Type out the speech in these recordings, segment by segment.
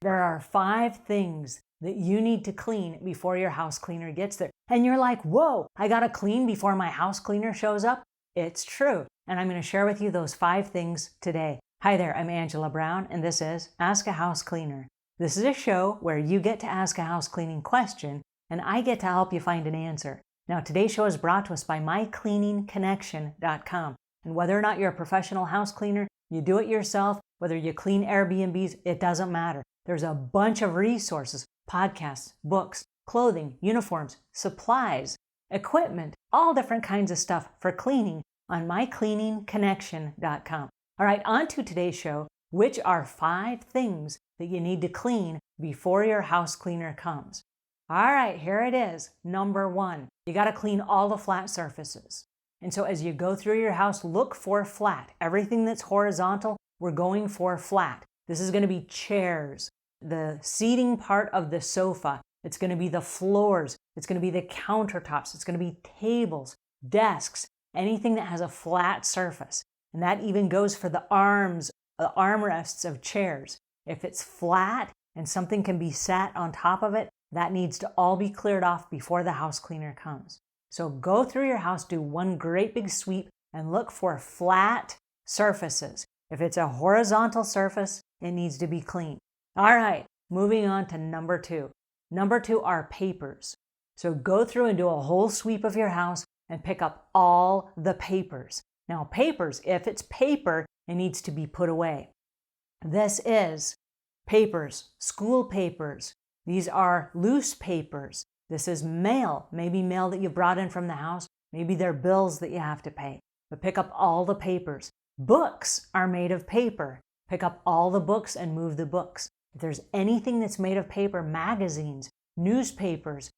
There are 5 things that you need to clean before your house cleaner gets there. And you're like, whoa, I gotta clean before my house cleaner shows up? It's true. And I'm gonna share with you those 5 things today. Hi there, I'm Angela Brown, and this is Ask a House Cleaner. This is a show where you get to ask a house cleaning question, and I get to help you find an answer. Now, today's show is brought to us by mycleaningconnection.com. And whether or not you're a professional house cleaner, you do it yourself, whether you clean Airbnbs, it doesn't matter. There's a bunch of resources, podcasts, books, clothing, uniforms, supplies, equipment, all different kinds of stuff for cleaning on mycleaningconnection.com. All right, on to today's show, which are 5 things that you need to clean before your house cleaner comes. All right, here it is. Number 1, you got to clean all the flat surfaces. And so as you go through your house, look for flat. Everything that's horizontal, we're going for flat. This is going to be chairs, the seating part of the sofa. It's going to be the floors. It's going to be the countertops. It's going to be tables, desks, anything that has a flat surface. And that even goes for the arms, the armrests of chairs. If it's flat and something can be sat on top of it, that needs to all be cleared off before the house cleaner comes. So go through your house, do one great big sweep, and look for flat surfaces. If it's a horizontal surface, it needs to be clean. All right, moving on to number 2. Number 2 are papers. So go through and do a whole sweep of your house and pick up all the papers. Now papers, if it's paper, it needs to be put away. This is papers, school papers. These are loose papers. This is mail, maybe mail that you brought in from the house. Maybe they're bills that you have to pay. But pick up all the papers. Books are made of paper. Pick up all the books and move the books. If there's anything that's made of paper, magazines, newspapers,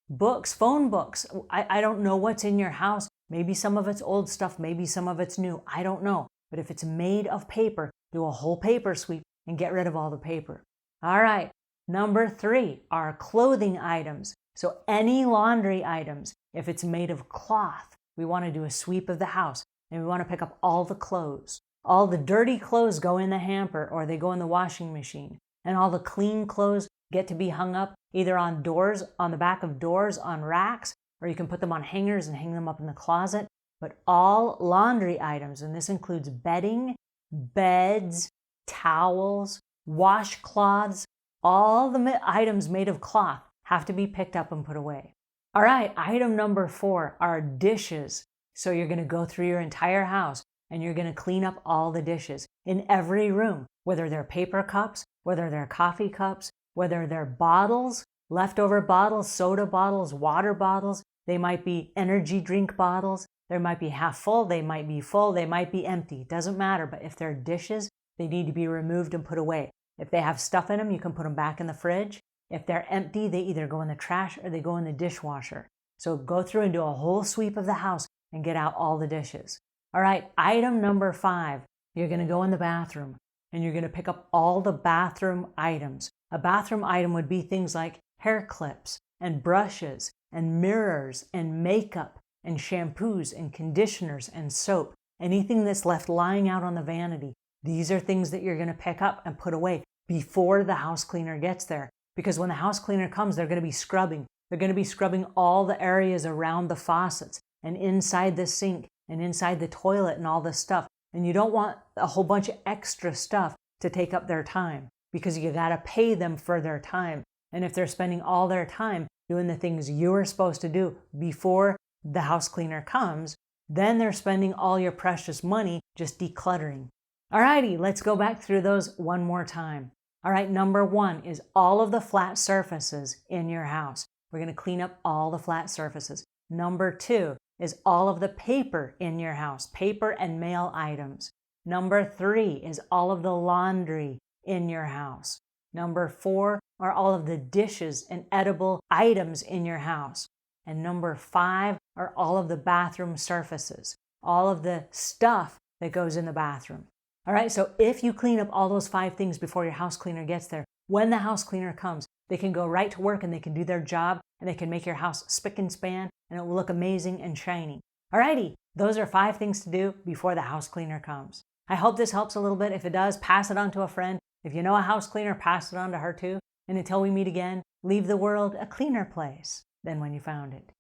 books, phone books, I don't know what's in your house. Maybe some of it's old stuff, maybe some of it's new. I don't know. But if it's made of paper, do a whole paper sweep and get rid of all the paper. All right. Number 3 are clothing items. So any laundry items, if it's made of cloth, we want to do a sweep of the house and we want to pick up all the clothes. All the dirty clothes go in the hamper or they go in the washing machine. And all the clean clothes get to be hung up either on doors, on the back of doors, on racks, or you can put them on hangers and hang them up in the closet. But all laundry items, and this includes bedding, beds, towels, washcloths, all the items made of cloth have to be picked up and put away. All right, item number 4 are dishes. So you're going to go through your entire house and you're going to clean up all the dishes in every room, whether they're paper cups, whether they're coffee cups, whether they're bottles, leftover bottles, soda bottles, water bottles. They might be energy drink bottles. They might be half full. They might be full. They might be empty. Doesn't matter. But if they're dishes, they need to be removed and put away. If they have stuff in them, you can put them back in the fridge. If they're empty, they either go in the trash or they go in the dishwasher. So go through and do a whole sweep of the house and get out all the dishes. All right, item number 5, you're going to go in the bathroom and you're going to pick up all the bathroom items. A bathroom item would be things like hair clips and brushes and mirrors and makeup and shampoos and conditioners and soap. Anything that's left lying out on the vanity. These are things that you're going to pick up and put away before the house cleaner gets there. Because when the house cleaner comes, they're going to be scrubbing. They're going to be scrubbing all the areas around the faucets and inside the sink and inside the toilet and all this stuff. And you don't want a whole bunch of extra stuff to take up their time because you got to pay them for their time. And if they're spending all their time doing the things you were supposed to do before the house cleaner comes, then they're spending all your precious money just decluttering. Alrighty, let's go back through those one more time. All right, number 1 is all of the flat surfaces in your house. We're going to clean up all the flat surfaces. Number 2 is all of the paper in your house, paper and mail items. Number 3 is all of the laundry in your house. Number 4 are all of the dishes and edible items in your house. And number 5 are all of the bathroom surfaces, all of the stuff that goes in the bathroom. All right, so if you clean up all those 5 things before your house cleaner gets there, when the house cleaner comes, they can go right to work and they can do their job and they can make your house spick and span and it will look amazing and shiny. All righty, those are 5 things to do before the house cleaner comes. I hope this helps a little bit. If it does, pass it on to a friend. If you know a house cleaner, pass it on to her too. And until we meet again, leave the world a cleaner place than when you found it.